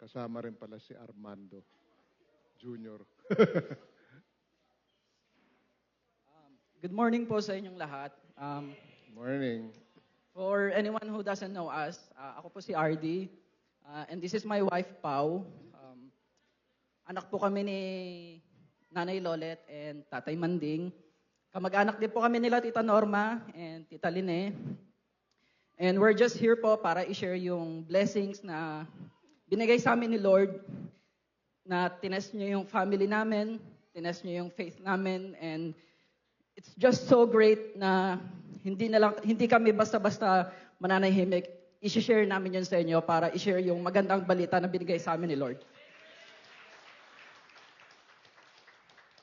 Kasama rin pala si Armando Jr. Good morning po sa inyong lahat. Morning. For anyone who doesn't know us, ako po si RD, and this is my wife, Pau. Anak po kami ni Nanay Lolet and Tatay Manding. Kamag-anak din po kami nila Tita Norma and Tita Line. And we're just here po para i-share yung blessings na binigay sa amin ni Lord, na tinest niyo yung family namin, tinest niyo yung faith namin, and it's just so great na hindi kami basta-basta mananahimik. I-share namin yun sa inyo para i-share yung magandang balita na binigay sa amin ni Lord.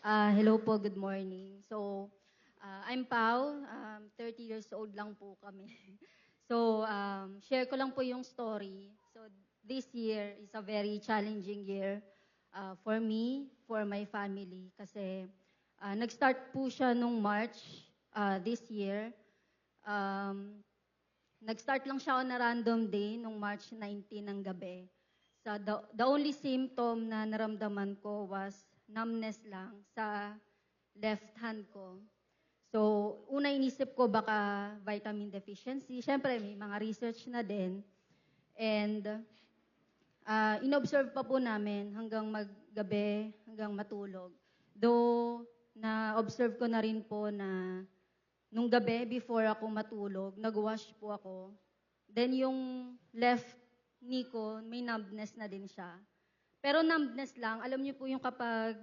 Hello po, good morning. So, I'm Pau, 30 years old lang po kami. So, share ko lang po yung story. So, this year is a very challenging year for me, for my family. Kasi nag-start po siya nung March this year. Nag-start lang siya on a random day nung March 19 ng gabi. So, the only symptom na naramdaman ko was numbness lang sa left hand ko. So, una inisip ko baka vitamin deficiency. Siyempre, may mga research na din. And inobserve pa po namin hanggang maggabi, hanggang matulog. Though, na-observe ko na rin po na nung gabi, before ako matulog, nag-wash po ako. Then yung left knee ko, may numbness na din siya. Pero numbness lang, alam niyo po yung kapag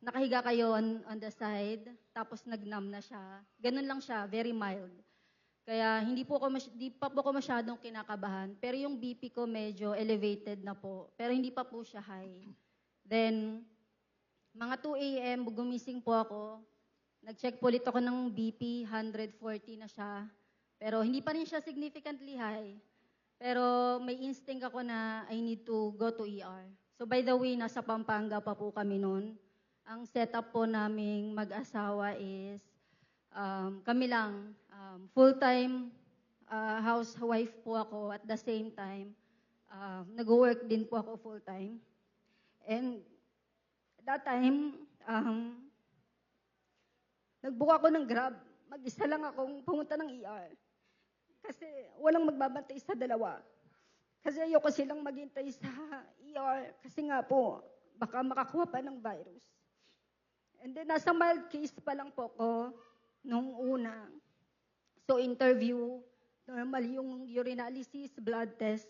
nakahiga kayo on the side, tapos nag-numb na siya. Ganun lang siya, very mild. Kaya hindi pa po ako masyadong kinakabahan. Pero yung BP ko medyo elevated na po. Pero hindi pa po siya high. Then, mga 2 a.m., gumising po ako. Nag-check po ulit ako ng BP, 140 na siya. Pero hindi pa rin siya significantly high. Pero may instinct ako na I need to go to ER. So by the way, nasa Pampanga pa po kami noon. Ang setup po naming mag-asawa is kami lang, full-time housewife po ako at the same time. Nag-work din po ako full-time. And that time, nag-book ako ng Grab. Mag-isa lang akong pumunta ng ER. Kasi walang magbabantay sa dalawa. Kasi ayoko silang maghintay sa ER. Kasi nga po, baka makakuha pa ng virus. And then, nasa mild case pa lang po ko nung una. So, interview, normal yung urinalysis, blood test.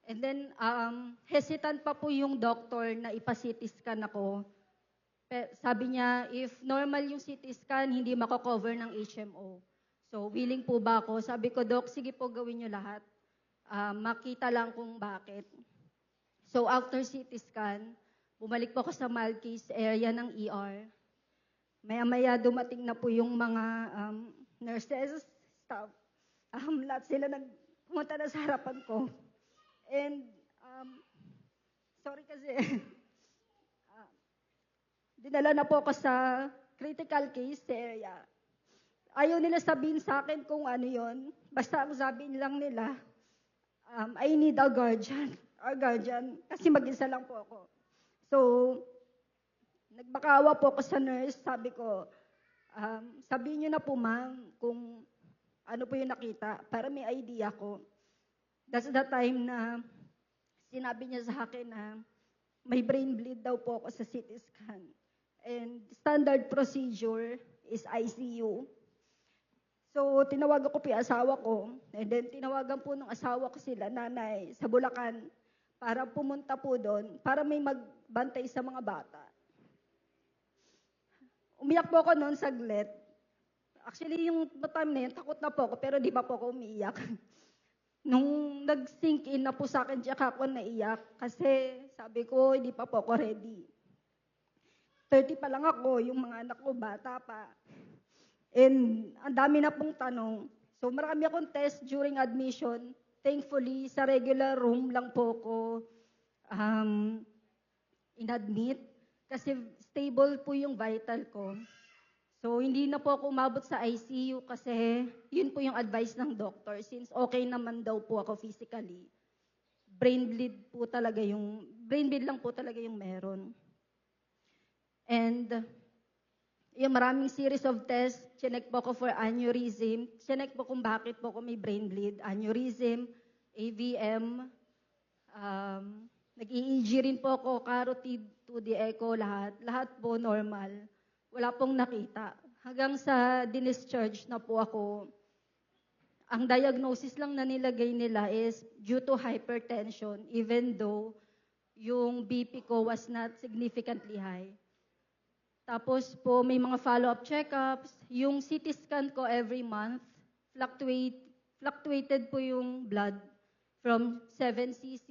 And then, hesitant pa po yung doctor na ipa-CT scan ako. Sabi niya, if normal yung CT scan, hindi mako-cover ng HMO. So, willing po ba ako? Sabi ko, Doc, sige po gawin niyo lahat. Makita lang kung bakit. So, after CT scan, bumalik po ako sa mild case area ng ER. Maya-maya dumating na po yung mga nurses, staff. Lahat sila pumunta na sa harapan ko. And, sorry kasi, dinala na po ako sa critical case area. Ayaw nila sabihin sa akin kung ano yon. Basta ang sabihin lang nila, I need a guardian. Kasi mag-isa lang po ako. So, nagbakawa po ako sa nurse. Sabi ko, sabihin niyo na po ma'am kung ano po yung nakita para may idea ko. That's the time na sinabi niya sa akin na may brain bleed daw po ako sa CT scan. And standard procedure is ICU. So, tinawagan ko po yung asawa ko. And then, tinawagan po ng asawa ko sila, nanay, sa Bulacan, para pumunta po doon, para may magbantay sa mga bata. Umiyak po ako noon saglit. Actually, yung time na yun, takot na po ako, pero di pa po ako umiiyak. Nung nag-sink in na po sa akin, tsaka ako naiyak. Kasi sabi ko, hindi pa po ako ready. 30 pa lang ako, yung mga anak ko, bata pa. And ang dami na pong tanong. So marami akong test during admission. Thankfully, sa regular room lang po ako inadmit. Kasi stable po yung vital ko. So hindi na po ako umabot sa ICU kasi yun po yung advice ng doctor since okay naman daw po ako physically. brain bleed lang po talaga yung meron. And yung maraming series of tests, chinek po ko for aneurysm, chinek po kung bakit po ko may brain bleed, aneurysm, AVM, nag-EEG rin po ako, carotid, 2D echo, lahat po normal. Wala pong nakita. Hanggang sa dinischarge na po ako, ang diagnosis lang na nilagay nila is due to hypertension, even though yung BP ko was not significantly high. Tapos po, may mga follow-up check-ups. Yung CT scan ko every month, fluctuated po yung blood from 7 cc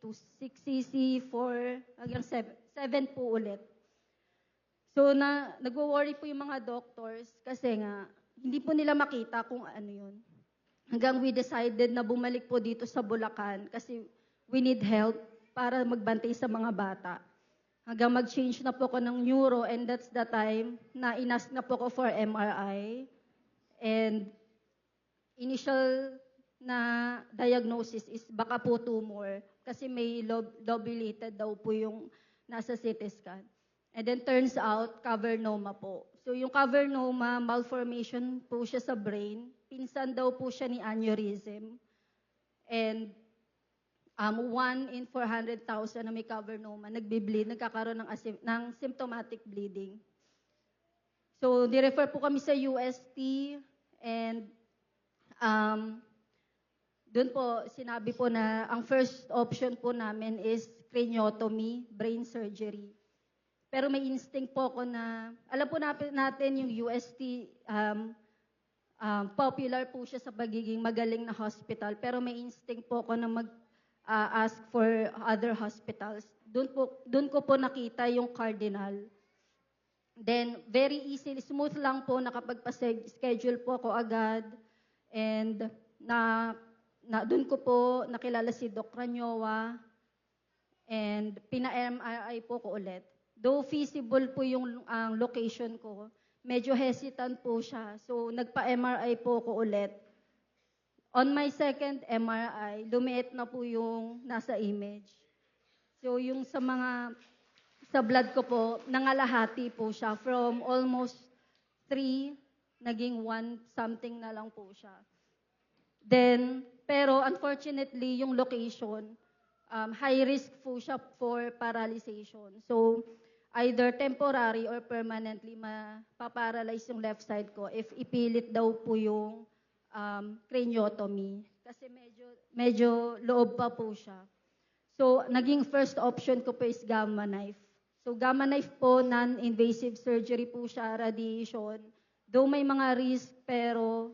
to 6 cc, 4, hanggang 7 po ulit. So, nagwo-worry po yung mga doctors kasi nga, hindi po nila makita kung ano yun. Hanggang we decided na bumalik po dito sa Bulacan kasi we need help para magbantay sa mga bata. Hanggang mag-change na po ko ng neuro, and that's the time na inask na po ko for MRI. And initial na diagnosis is baka po tumor kasi may lobulated daw po yung nasa CT scan. And then turns out, cavernoma po. So yung cavernoma, malformation po siya sa brain. Pinsan daw po siya ni aneurysm. And 1 in 400,000 na may cavernoma, nagbe-bleed, nagkakaroon ng symptomatic bleeding. So, nirefer po kami sa UST, and doon po, sinabi po na ang first option po namin is craniotomy, brain surgery. Pero may instinct po ako na, alam po natin yung UST, popular po siya sa pagiging magaling na hospital, pero may instinct po ako na ask for other hospitals. Doon ko po nakita yung Cardinal. Then, very easy, smooth lang po, nakapagpa-schedule po ako agad. And doon ko po nakilala si Doc Ranyowa. And pina-MRI po ko ulit. Though feasible po yung location ko, medyo hesitant po siya. So, nagpa-MRI po ko ulit. On my second MRI, lumiit na po yung nasa image. So yung sa blood ko po, nangalahati po siya. From almost 3, naging 1 something na lang po siya. Then, pero unfortunately, yung location, high risk po siya for paralyzation. So, either temporary or permanently mapaparalyze yung left side ko if ipilit daw po yung craniotomy. Kasi medyo loob pa po siya. So, naging first option ko po is gamma knife. So, gamma knife po, non-invasive surgery po siya, radiation. Though may mga risk, pero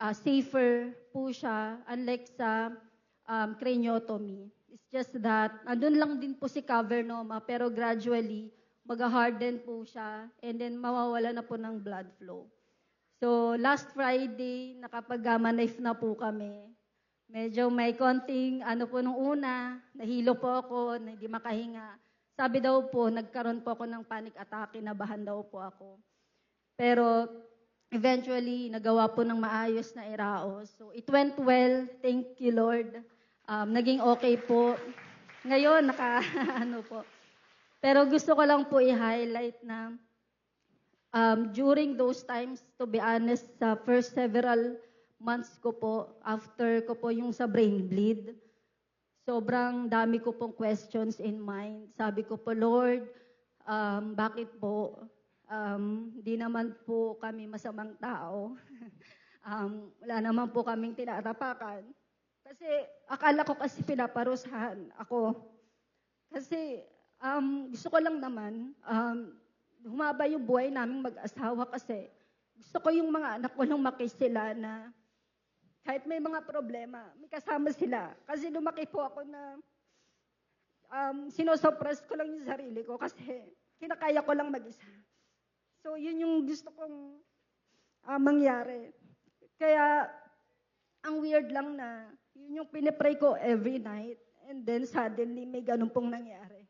safer po siya, unlike sa craniotomy. It's just that, andun lang din po si cavernoma, pero gradually, mag-harden po siya, and then mawawala na po ng blood flow. So, last Friday, nakapag-gamma knife na po kami. Medyo may konting, nung una, nahilo po ako, hindi makahinga. Sabi daw po, nagkaroon po ako ng panic attack, kinabahan daw po ako. Pero, eventually, nagawa po ng maayos na iraos. So, it went well. Thank you, Lord. Naging okay po. Ngayon, po. Pero gusto ko lang po i-highlight na, during those times, to be honest, sa first several months ko po, after ko po yung sa brain bleed, sobrang dami ko pong questions in mind. Sabi ko po, Lord, bakit po? Di naman po kami masamang tao. Wala naman po kaming tinatapakan. Kasi akala ko kasi pinaparusahan ako. Kasi gusto ko lang naman, humaba yung buhay naming mag-asawa kasi gusto ko yung mga anak ko lumaki sila na kahit may mga problema, may kasama sila. Kasi lumaki po ako na sinosuppress ko lang yung sarili ko kasi kinakaya ko lang mag-isa. So, yun yung gusto kong mangyari. Kaya, ang weird lang na yun yung pinipray ko every night and then suddenly may ganun pong nangyari.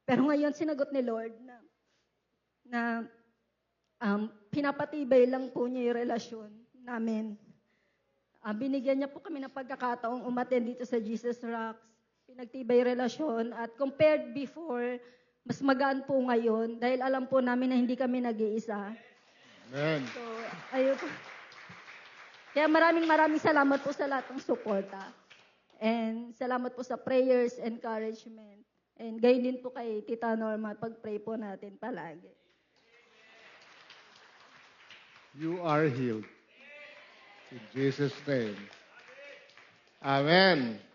Pero ngayon, sinagot ni Lord na pinapatibay lang po niya yung relasyon namin. Binigyan niya po kami ng pagkakataong umattend dito sa Jesus Rocks. nagtibay relasyon at compared before, mas magaan po ngayon dahil alam po namin na hindi kami nag-iisa. Amen. So, ayun po. Kaya maraming salamat po sa lahat ng suporta. And salamat po sa prayers, encouragement. And gayon din po kay Tita Norma, pag-pray po natin palagi. You are healed. In Jesus' name. Amen.